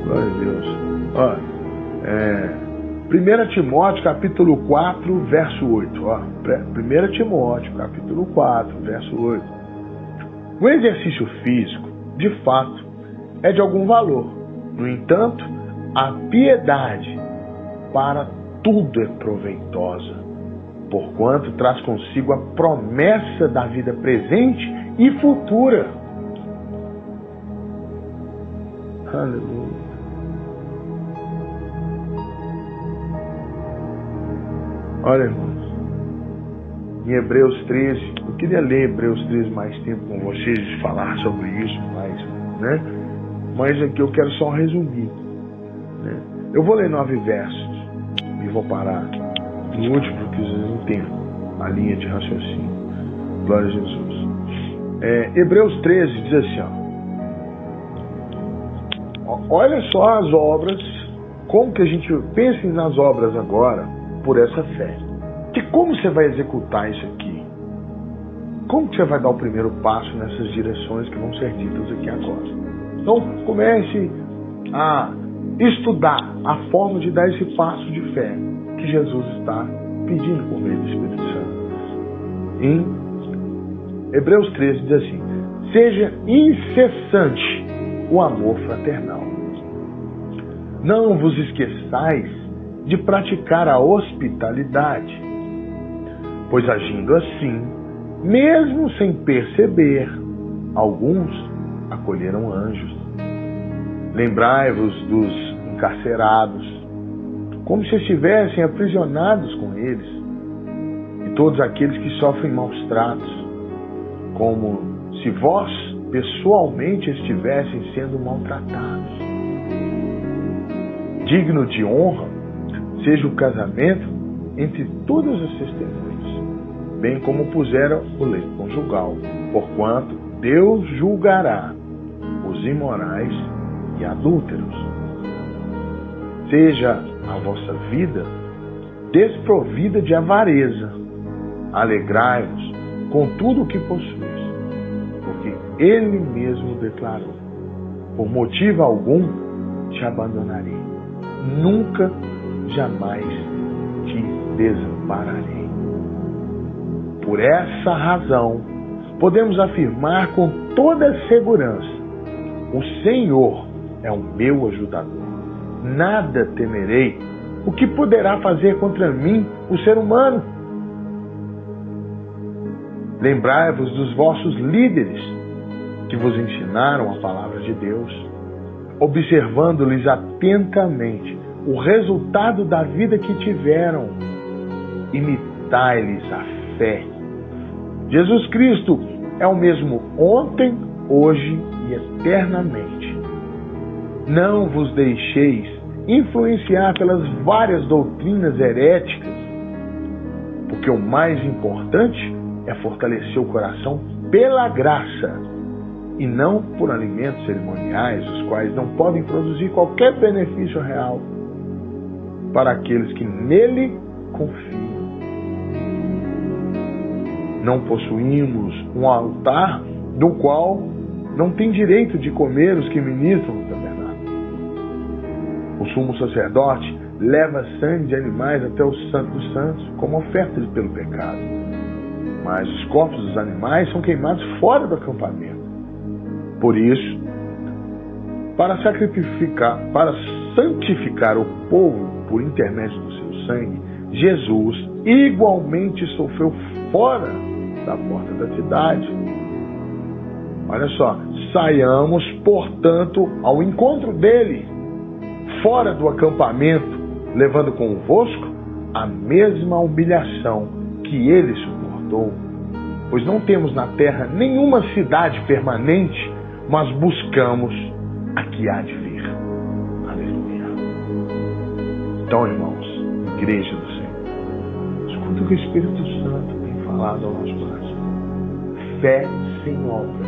[SPEAKER 2] glória a Deus. Ó, 1 Timóteo capítulo 4, verso 8. Ó, 1 Timóteo capítulo 4, verso 8. O exercício físico, de fato, é de algum valor. No entanto, a piedade para tudo é proveitosa, porquanto traz consigo a promessa da vida presente e futura. Aleluia. Olha, irmãos, em Hebreus 13, eu queria ler Hebreus 13 mais tempo com vocês e falar sobre isso mais, né? Mas aqui eu quero só resumir, né? Eu vou ler 9 versos e vou parar no último, porque vocês entendam a linha de raciocínio. Glória a Jesus. Hebreus 13 diz assim, ó, olha só as obras, como que a gente pensa nas obras agora por essa fé. Que como você vai executar isso aqui? Como que você vai dar o primeiro passo nessas direções que vão ser ditas aqui agora? Então comece a estudar a forma de dar esse passo de fé que Jesus está pedindo por meio do Espírito Santo. Em Hebreus 13 diz assim: seja incessante o amor fraternal. Não vos esqueçais de praticar a hospitalidade, pois agindo assim, mesmo sem perceber, alguns acolheram anjos. Lembrai-vos dos encarcerados, como se estivessem aprisionados com eles, e todos aqueles que sofrem maus tratos, como se vós pessoalmente estivessem sendo maltratados. Digno de honra seja o casamento entre todas as testemunhas, bem como puseram o leito conjugal, porquanto Deus julgará os imorais e adúlteros. Seja a vossa vida desprovida de avareza. Alegrai-vos com tudo o que possuis, porque Ele mesmo declarou: por motivo algum te abandonarei, nunca, jamais te desampararei. Por essa razão, podemos afirmar com toda segurança: o Senhor é o meu ajudador. Nada temerei. O que poderá fazer contra mim o ser humano? Lembrai-vos dos vossos líderes que vos ensinaram a palavra de Deus, observando-lhes atentamente o resultado da vida que tiveram. Imitai-lhes a fé. Jesus Cristo é o mesmo ontem, hoje e eternamente. Não vos deixeis influenciar pelas várias doutrinas heréticas, porque o mais importante é fortalecer o coração pela graça e não por alimentos cerimoniais, os quais não podem produzir qualquer benefício real para aqueles que nele confiam. Não possuímos um altar do qual não tem direito de comer os que ministram no tabernáculo. O sumo sacerdote leva sangue de animais até o Santo dos Santos como oferta pelo pecado. Mas os corpos dos animais são queimados fora do acampamento. Por isso, para santificar o povo por intermédio do seu sangue, Jesus igualmente sofreu fora da porta da cidade. Olha só, saiamos, portanto, ao encontro dele, fora do acampamento, levando convosco a mesma humilhação que ele suportou. Pois não temos na terra nenhuma cidade permanente, mas buscamos a que há de vir. Aleluia. Então, irmãos, igreja do Senhor, escuta o que o Espírito Santo tem falado ao nosso coração. Fé sem obras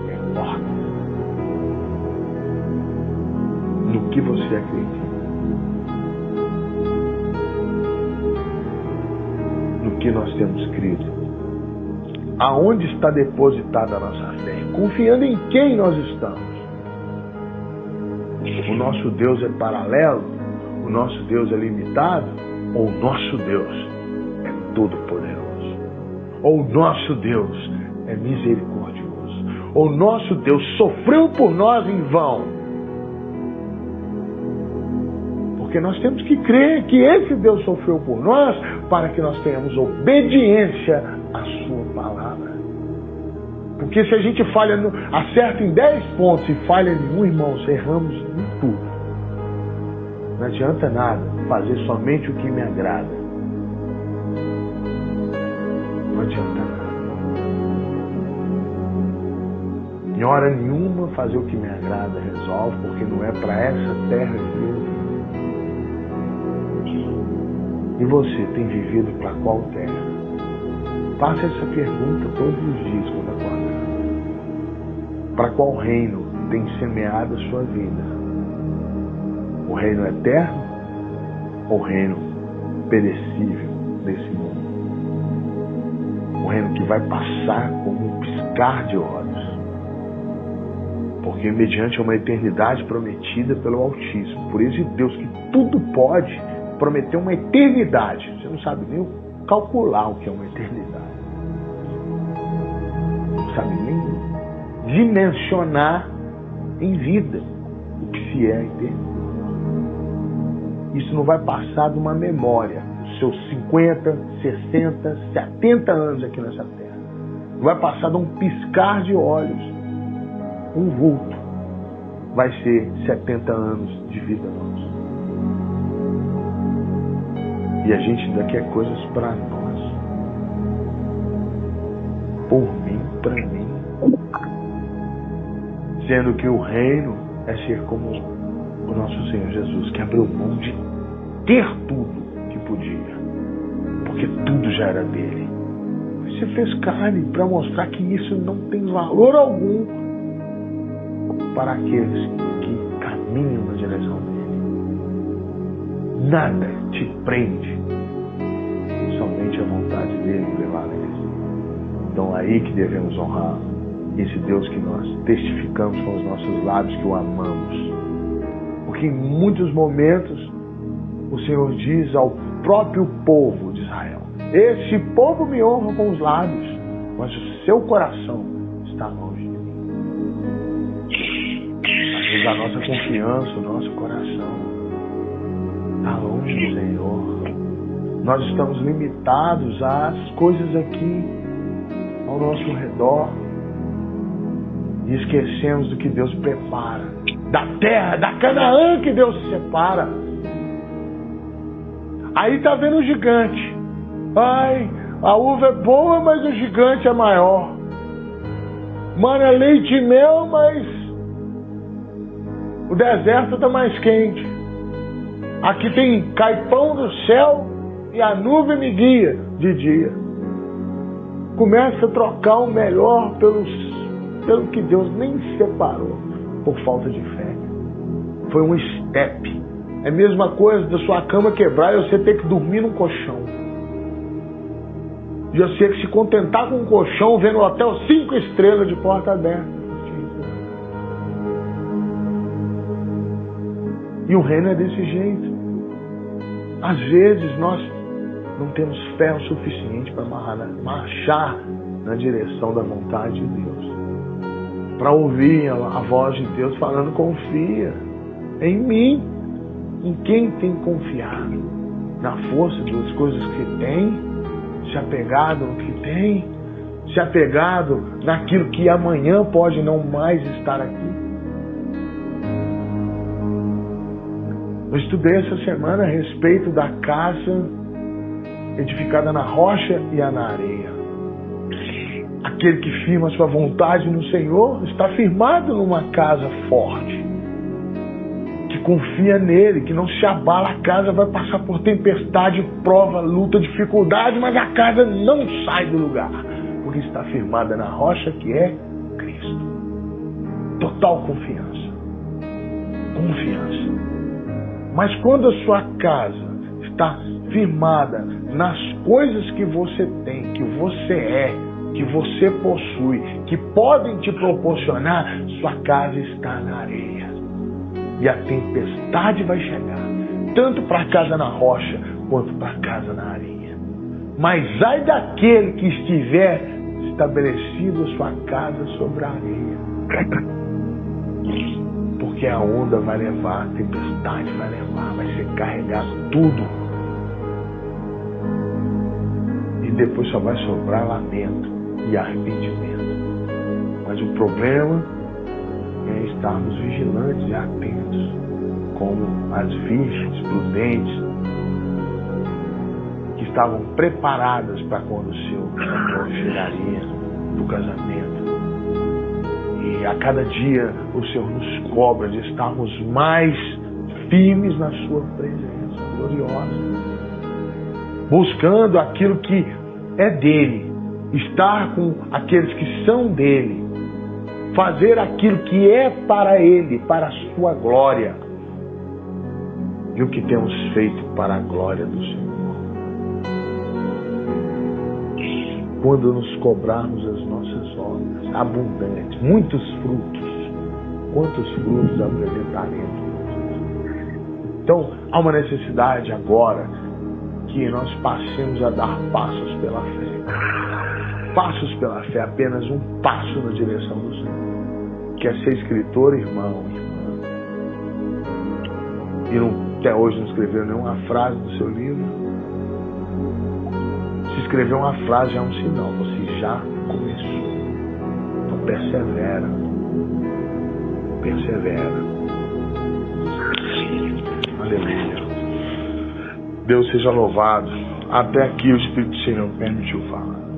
[SPEAKER 2] é morta. No que você acredita? No que nós temos crido? Aonde está depositada a nossa fé? Confiando em quem nós estamos? O nosso Deus é paralelo? O nosso Deus é limitado? Ou o nosso Deus é todo-poderoso? Ou o nosso Deus é misericordioso? Ou o nosso Deus sofreu por nós em vão? Porque nós temos que crer que esse Deus sofreu por nós para que nós tenhamos obediência à sua palavra. Porque se a gente acerta em 10 pontos e falha em um, irmãos, erramos em tudo. Não adianta nada fazer somente o que me agrada. Não adianta nada. Em hora nenhuma fazer o que me agrada resolve, porque não é para essa terra que eu vivo. E você tem vivido para qual terra? Faça essa pergunta todos os dias quando acordar. Para qual reino tem semeado a sua vida? O reino eterno ou o reino perecível desse mundo? O reino que vai passar como um piscar de olhos. Porque mediante uma eternidade prometida pelo Altíssimo. Por isso Deus que tudo pode prometeu uma eternidade. Você não sabe nem calcular o que é uma eternidade. Não sabe nem dimensionar em vida o que se é a eternidade. Isso não vai passar de uma memória. Os seus 50, 60, 70 anos aqui nessa terra. Não vai passar de um piscar de olhos. Um vulto. Vai ser 70 anos de vida nossa. E a gente ainda quer coisas para nós. Por mim, para mim. Sendo que o reino é ser como o nosso Senhor Jesus, que abriu mão de ter tudo que podia. Porque tudo já era dele. Você fez carne para mostrar que isso não tem valor algum para aqueles que caminham na direção dele. Nada te prende, somente a vontade dele prevalece. Então aí que devemos honrar esse Deus que nós testificamos com os nossos lábios que o amamos. Porque em muitos momentos o Senhor diz ao próprio povo de Israel: esse povo me honra com os lábios, mas o seu coração está longe de mim. Às vezes a nossa confiança, o nosso coração está longe do Senhor. Nós estamos limitados às coisas aqui ao nosso redor e esquecemos do que Deus prepara, da terra, da Canaã que Deus separa. Aí está vendo o gigante. Ai, a uva é boa, mas o gigante é maior. Mano, é leite e mel, mas o deserto está mais quente. Aqui tem caipão do céu e a nuvem me guia de dia. Começa a trocar o melhor pelo que Deus nem separou por falta de fé. Foi um step. É a mesma coisa da sua cama quebrar e você ter que dormir num colchão. E você ter que se contentar com um colchão vendo o hotel 5 estrelas de porta aberta. E o reino é desse jeito. Às vezes nós não temos fé o suficiente para marchar na direção da vontade de Deus. para ouvir a voz de Deus falando: confia em mim. Em quem tem confiado? Na força das coisas que tem? Se apegado no que tem? Se apegado naquilo que amanhã pode não mais estar aqui? Eu estudei essa semana a respeito da casa edificada na rocha e na areia. Aquele que firma sua vontade no Senhor está firmado numa casa forte, que confia nele, que não se abala. A casa vai passar por tempestade, prova, luta, dificuldade, mas a casa não sai do lugar, porque está firmada na rocha que é Cristo. Total confiança. Confiança. Mas quando a sua casa está firmada nas coisas que você tem, que você é, que você possui, que podem te proporcionar, sua casa está na areia. E a tempestade vai chegar, tanto para a casa na rocha, quanto para a casa na areia. Mas ai daquele que estiver estabelecido a sua casa sobre a areia. Porque a onda vai levar, a tempestade vai levar, vai ser carregado tudo. E depois só vai sobrar lamento e arrependimento. Mas o problema é estarmos vigilantes e atentos, como as virgens prudentes que estavam preparadas para quando o seu amor chegaria do casamento. E a cada dia o Senhor nos cobra de estarmos mais firmes na sua presença gloriosa, buscando aquilo que é dele, estar com aqueles que são dele, fazer aquilo que é para ele, para a sua glória, e o que temos feito para a glória do Senhor. Quando nos cobrarmos as nossas obras abundantes, muitos frutos, quantos frutos apresentaremos? Então, há uma necessidade agora que nós passemos a dar passos pela fé. Passos pela fé, apenas um passo na direção do Senhor. Quer ser escritor, irmão, irmã, e até hoje não escreveu nenhuma frase do seu livro? Se escrever uma frase é um sinal, você já começou. Então persevera. Persevera. Aleluia. Deus seja louvado. Até aqui o Espírito do Senhor permitiu falar.